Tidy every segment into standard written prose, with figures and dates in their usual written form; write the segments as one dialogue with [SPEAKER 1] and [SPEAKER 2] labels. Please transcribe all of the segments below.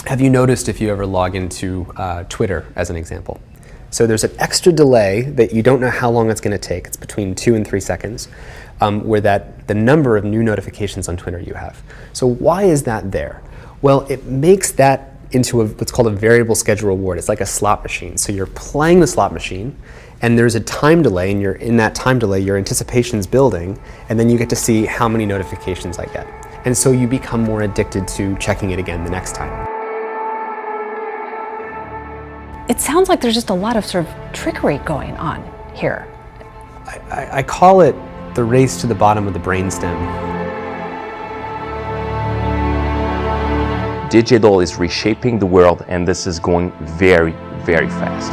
[SPEAKER 1] have you noticed if you ever log into Twitter, as an example? So there's an extra delay that you don't know how long it's going to take. It's between 2 and 3 seconds, where the number of new notifications on Twitter you have. So why is that there? Well, it makes that into what's called a variable schedule reward. It's like a slot machine. So you're playing the slot machine, and there's a time delay, and in that time delay, your anticipation's building, and then you get to see how many notifications I get. And so you become more addicted to checking it again the next time.
[SPEAKER 2] It sounds like there's just a lot of sort of trickery going on here.
[SPEAKER 1] I call it the race to the bottom of the brainstem.
[SPEAKER 3] Digital is reshaping the world, and this is going very, very fast.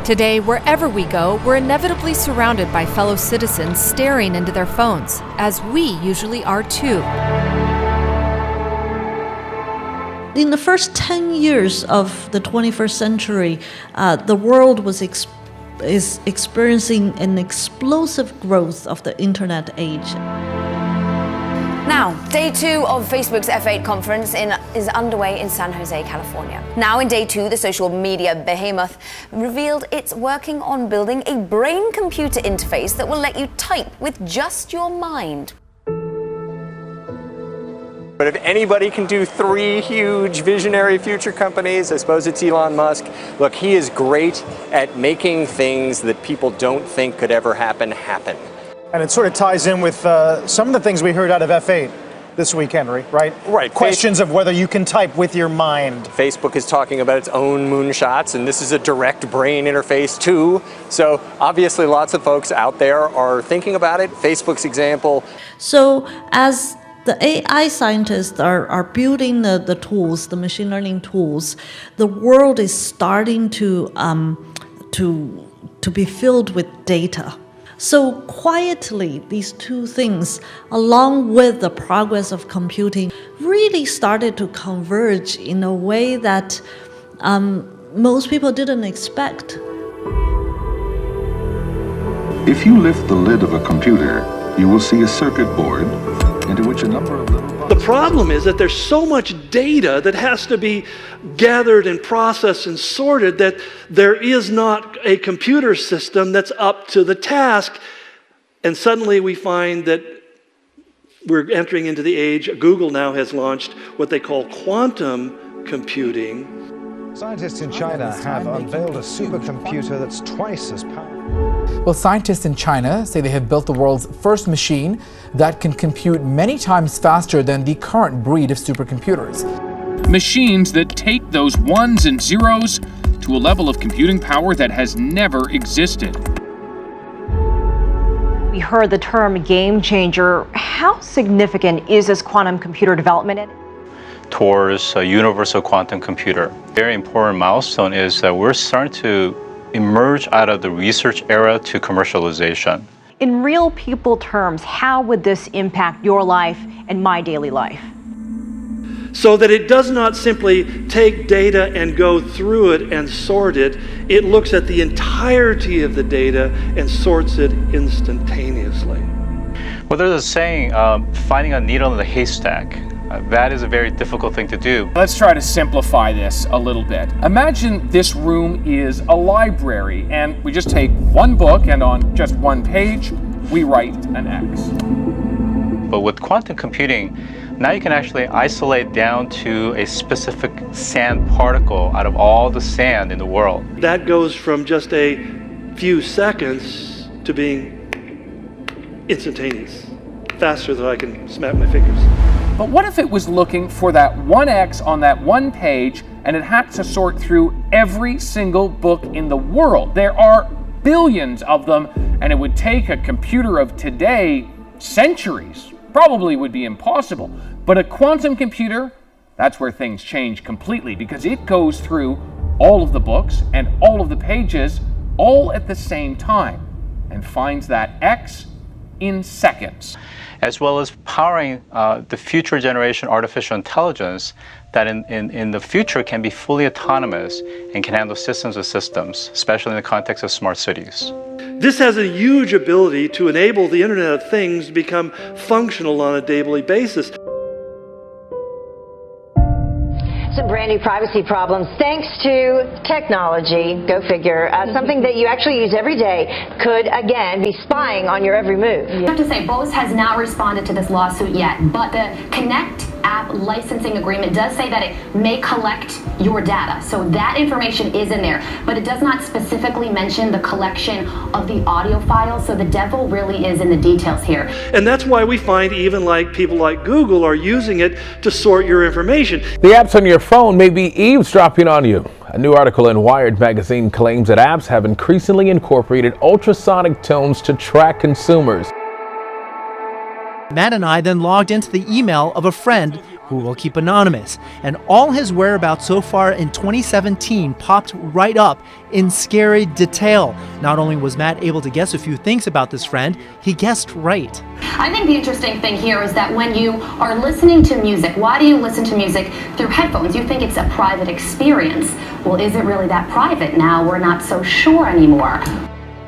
[SPEAKER 4] Today, wherever we go, we're inevitably surrounded by fellow citizens staring into their phones, as we usually are too.
[SPEAKER 5] In the first 10 years of the 21st century, the world is experiencing an explosive growth of the internet age.
[SPEAKER 6] Now, day 2 of Facebook's F8 conference is underway in San Jose, California. Now, in day 2, the social media behemoth revealed it's working on building a brain-computer interface that will let you type with just your mind.
[SPEAKER 7] But if anybody can do 3 huge visionary future companies, I suppose it's Elon Musk. Look, he is great at making things that people don't think could ever happen.
[SPEAKER 8] And it sort of ties in with some of the things we heard out of F8 this week, Henry, right?
[SPEAKER 7] Right.
[SPEAKER 8] Questions of whether you can type with your mind.
[SPEAKER 7] Facebook is talking about its own moonshots, and this is a direct brain interface too. So obviously lots of folks out there are thinking about it. Facebook's example.
[SPEAKER 5] So as the AI scientists are building the tools, the machine learning tools, the world is starting to be filled with data. So quietly, these two things, along with the progress of computing, really started to converge in a way that most people didn't expect.
[SPEAKER 9] If you lift the lid of a computer, you will see a circuit board into which a number of little boxes.
[SPEAKER 10] The problem is that there's so much data that has to be gathered and processed and sorted that there is not a computer system that's up to the task. And suddenly we find that we're entering into the age. Google now has launched what they call quantum computing.
[SPEAKER 11] Scientists in China have unveiled a supercomputer that's twice as powerful.
[SPEAKER 12] Well, scientists in China say they have built the world's first machine that can compute many times faster than the current breed of supercomputers.
[SPEAKER 13] Machines that take those ones and zeros to a level of computing power that has never existed.
[SPEAKER 14] We heard the term game changer. How significant is this quantum computer development?
[SPEAKER 15] Towards a universal quantum computer. Very important milestone is that we're starting to emerge out of the research era to commercialization.
[SPEAKER 14] In real people terms, how would this impact your life and my daily life?
[SPEAKER 10] So that it does not simply take data and go through it and sort it. It looks at the entirety of the data and sorts it instantaneously.
[SPEAKER 15] Well, there's a saying, finding a needle in the haystack. That is a very difficult thing to do.
[SPEAKER 13] Let's try to simplify this a little bit. Imagine this room is a library, and we just take one book, and on just one page, we write an X.
[SPEAKER 15] But with quantum computing, now you can actually isolate down to a specific sand particle out of all the sand in the world.
[SPEAKER 10] That goes from just a few seconds to being instantaneous, faster than I can snap my fingers.
[SPEAKER 13] But what if it was looking for that one X on that one page, and it had to sort through every single book in the world? There are billions of them, and it would take a computer of today centuries. Probably would be impossible. But a quantum computer, that's where things change completely, because it goes through all of the books and all of the pages all at the same time and finds that X in seconds.
[SPEAKER 15] As well as powering the future generation artificial intelligence that in the future can be fully autonomous and can handle systems of systems, especially in the context of smart cities.
[SPEAKER 10] This has a huge ability to enable the Internet of Things to become functional on a daily basis.
[SPEAKER 16] Some brand new privacy problems thanks to technology. Go figure. Something that you actually use every day could, again, be spying on your every move.
[SPEAKER 17] I have to say, Bose has not responded to this lawsuit yet, but the Connect app licensing agreement does say that it may collect your data. So that information is in there, but it does not specifically mention the collection of the audio files. So the devil really is in the details here.
[SPEAKER 10] And that's why we find even like people like Google are using it to sort your information.
[SPEAKER 18] The apps on your phone may be eavesdropping on you. A new article in Wired magazine claims that apps have increasingly incorporated ultrasonic tones to track consumers.
[SPEAKER 19] Matt and I then logged into the email of a friend who will keep anonymous, and all his whereabouts so far in 2017 popped right up in scary detail. Not only was Matt able to guess a few things about this friend, he guessed right.
[SPEAKER 17] I think the interesting thing here is that when you are listening to music, why do you listen to music through headphones? You think it's a private experience. Well, is it really that private now? We're not so sure anymore.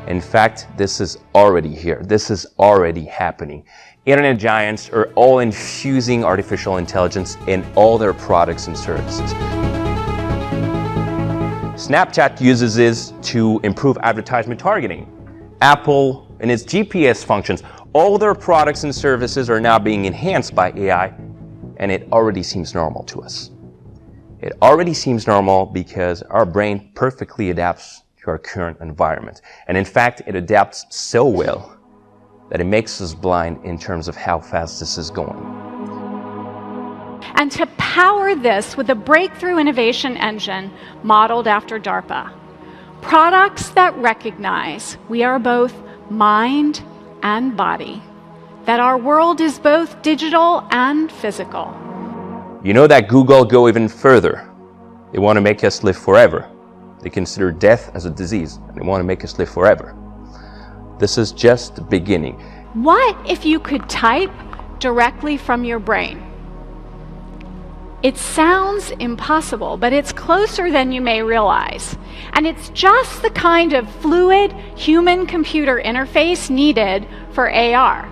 [SPEAKER 3] In fact, this is already here. This is already happening. Internet giants are all infusing artificial intelligence in all their products and services. Snapchat uses this to improve advertisement targeting. Apple and its GPS functions, all their products and services are now being enhanced by AI, and it already seems normal to us. It already seems normal because our brain perfectly adapts to our current environment. And in fact, it adapts so well that it makes us blind in terms of how fast this is going.
[SPEAKER 20] And to power this with a breakthrough innovation engine modeled after DARPA. Products that recognize we are both mind and body, that our world is both digital and physical.
[SPEAKER 3] You know that Google go even further. They want to make us live forever. They consider death as a disease, and they want to make us live forever. This is just the beginning.
[SPEAKER 20] What if you could type directly from your brain? It sounds impossible, but it's closer than you may realize. And it's just the kind of fluid human-computer interface needed for AR.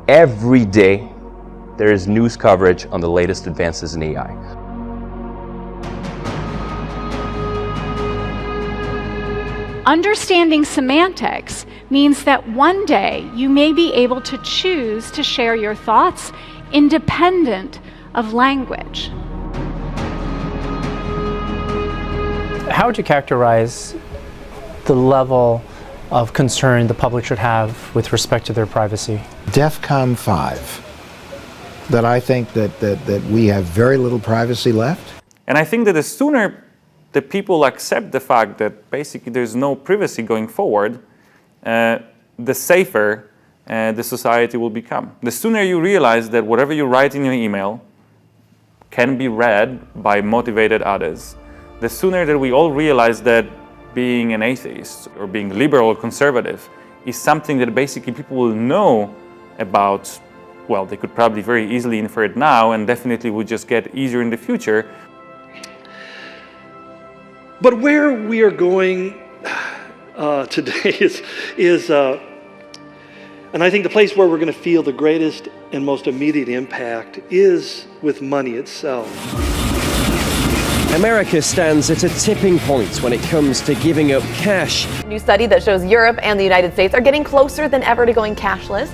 [SPEAKER 3] Every day, there is news coverage on the latest advances in AI.
[SPEAKER 20] Understanding semantics means that one day you may be able to choose to share your thoughts independent of language.
[SPEAKER 21] How would you characterize the level of concern the public should have with respect to their privacy?
[SPEAKER 11] DEFCON 5, that I think that we have very little privacy left.
[SPEAKER 22] And I think that the sooner the people accept the fact that basically there's no privacy going forward, the safer the society will become. The sooner you realize that whatever you write in your email can be read by motivated others, the sooner that we all realize that being an atheist or being liberal or conservative is something that basically people will know about. Well, they could probably very easily infer it now and definitely would just get easier in the future.
[SPEAKER 10] But where we are going today is and I think the place where we're going to feel the greatest and most immediate impact is with money itself.
[SPEAKER 23] America stands at a tipping point when it comes to giving up cash.
[SPEAKER 24] A new study that shows Europe and the United States are getting closer than ever to going cashless.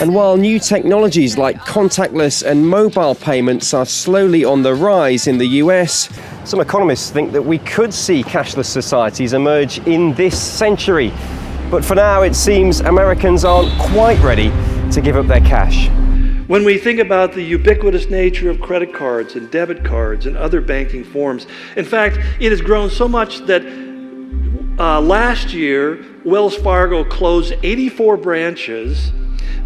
[SPEAKER 23] And while new technologies like contactless and mobile payments are slowly on the rise in the US, some economists think that we could see cashless societies emerge in this century. But for now, it seems Americans aren't quite ready to give up their cash.
[SPEAKER 10] When we think about the ubiquitous nature of credit cards and debit cards and other banking forms, in fact, it has grown so much that last year, Wells Fargo closed 84 branches.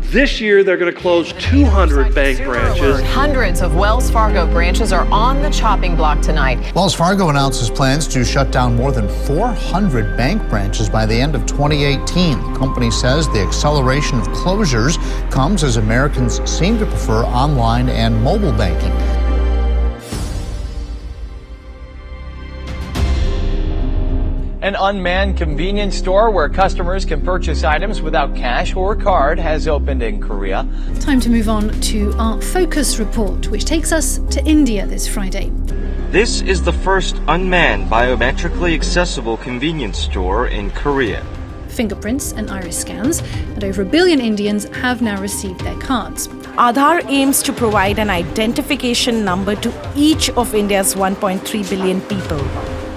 [SPEAKER 10] This year, they're going to close 200 bank branches.
[SPEAKER 24] Hundreds of Wells Fargo branches are on the chopping block tonight.
[SPEAKER 25] Wells Fargo announces plans to shut down more than 400 bank branches by the end of 2018. The company says the acceleration of closures comes as Americans seem to prefer online and mobile banking.
[SPEAKER 1] An unmanned convenience store where customers can purchase items without cash or card has opened in Korea.
[SPEAKER 2] Time to move on to our Focus report, which takes us to India this Friday.
[SPEAKER 4] This is the first unmanned biometrically accessible convenience store in Korea.
[SPEAKER 2] Fingerprints and iris scans, and over 1 billion Indians have now received their cards.
[SPEAKER 6] Aadhaar aims to provide an identification number to each of India's 1.3 billion people.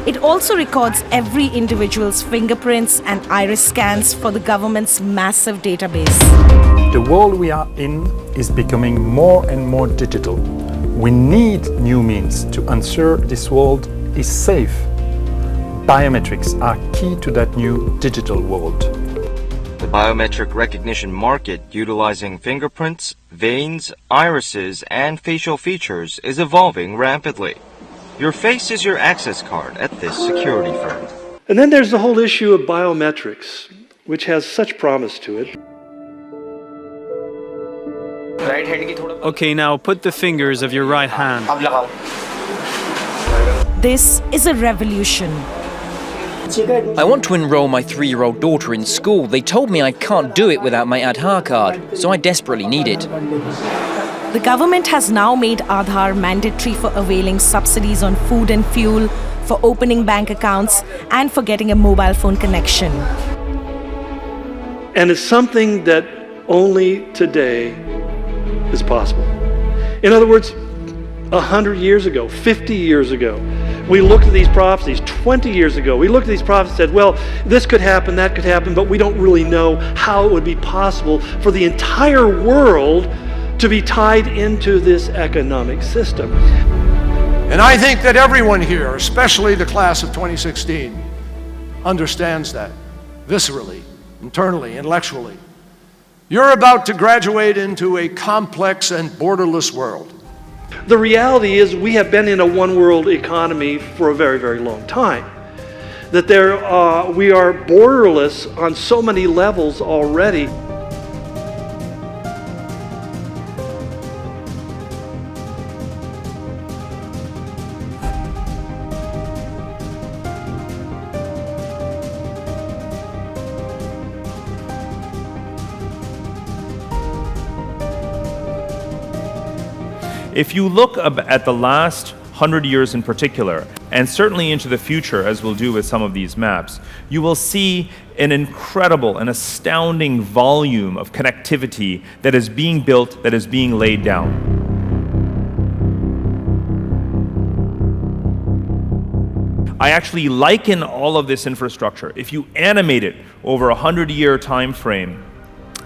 [SPEAKER 6] It also records every individual's fingerprints and iris scans for the government's massive database.
[SPEAKER 8] The world we are in is becoming more and more digital. We need new means to ensure this world is safe. Biometrics are key to that new digital world.
[SPEAKER 4] The biometric recognition market utilizing fingerprints, veins, irises, and facial features is evolving rapidly. Your face is your access card at this security firm.
[SPEAKER 10] And then there's the whole issue of biometrics, which has such promise to it.
[SPEAKER 26] Okay, now put the fingers of your right hand.
[SPEAKER 6] This is a revolution.
[SPEAKER 27] I want to enroll my 3-year-old daughter in school. They told me I can't do it without my Aadhaar card, so I desperately need it.
[SPEAKER 6] The government has now made Aadhaar mandatory for availing subsidies on food and fuel, for opening bank accounts, and for getting a mobile phone connection.
[SPEAKER 10] And it's something that only today is possible. In other words, 100 years ago, 50 years ago, we looked at these prophecies. 20 years ago, we looked at these prophecies and said, well, this could happen, that could happen, but we don't really know how it would be possible for the entire world to be tied into this economic system.
[SPEAKER 28] And I think that everyone here, especially the class of 2016, understands that viscerally, internally, intellectually. You're about to graduate into a complex and borderless world.
[SPEAKER 10] The reality is we have been in a one-world economy for a very, very long time. That we are borderless on so many levels already.
[SPEAKER 29] If you look at the last 100 years in particular, and certainly into the future, as we'll do with some of these maps, you will see an incredible and astounding volume of connectivity that is being built, that is being laid down. I actually liken all of this infrastructure, if you animate it over a 100-year time frame,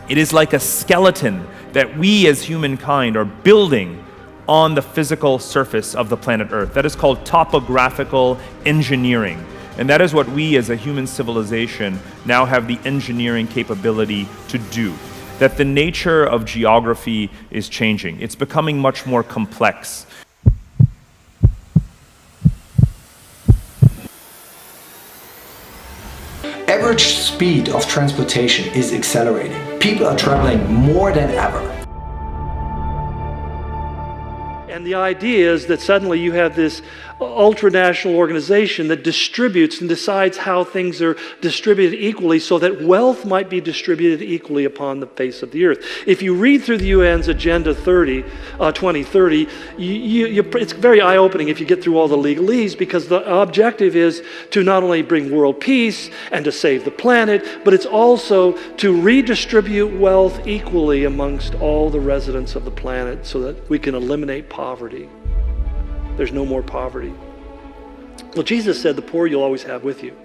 [SPEAKER 29] it is like a skeleton that we as humankind are building on the physical surface of the planet Earth. That is called topographical engineering. And that is what we as a human civilization now have the engineering capability to do. That the nature of geography is changing. It's becoming much more complex.
[SPEAKER 30] Average speed of transportation is accelerating. People are traveling more than ever.
[SPEAKER 10] And the idea is that suddenly you have this ultranational organization that distributes and decides how things are distributed equally so that wealth might be distributed equally upon the face of the earth. If you read through the UN's Agenda 2030, it's very eye-opening if you get through all the legalese, because the objective is to not only bring world peace and to save the planet, but it's also to redistribute wealth equally amongst all the residents of the planet so that we can eliminate poverty. There's no more poverty. Well, Jesus said the poor you'll always have with you.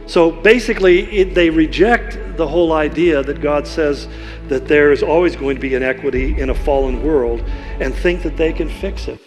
[SPEAKER 10] So basically, they reject the whole idea that God says that there is always going to be inequity in a fallen world and think that they can fix it.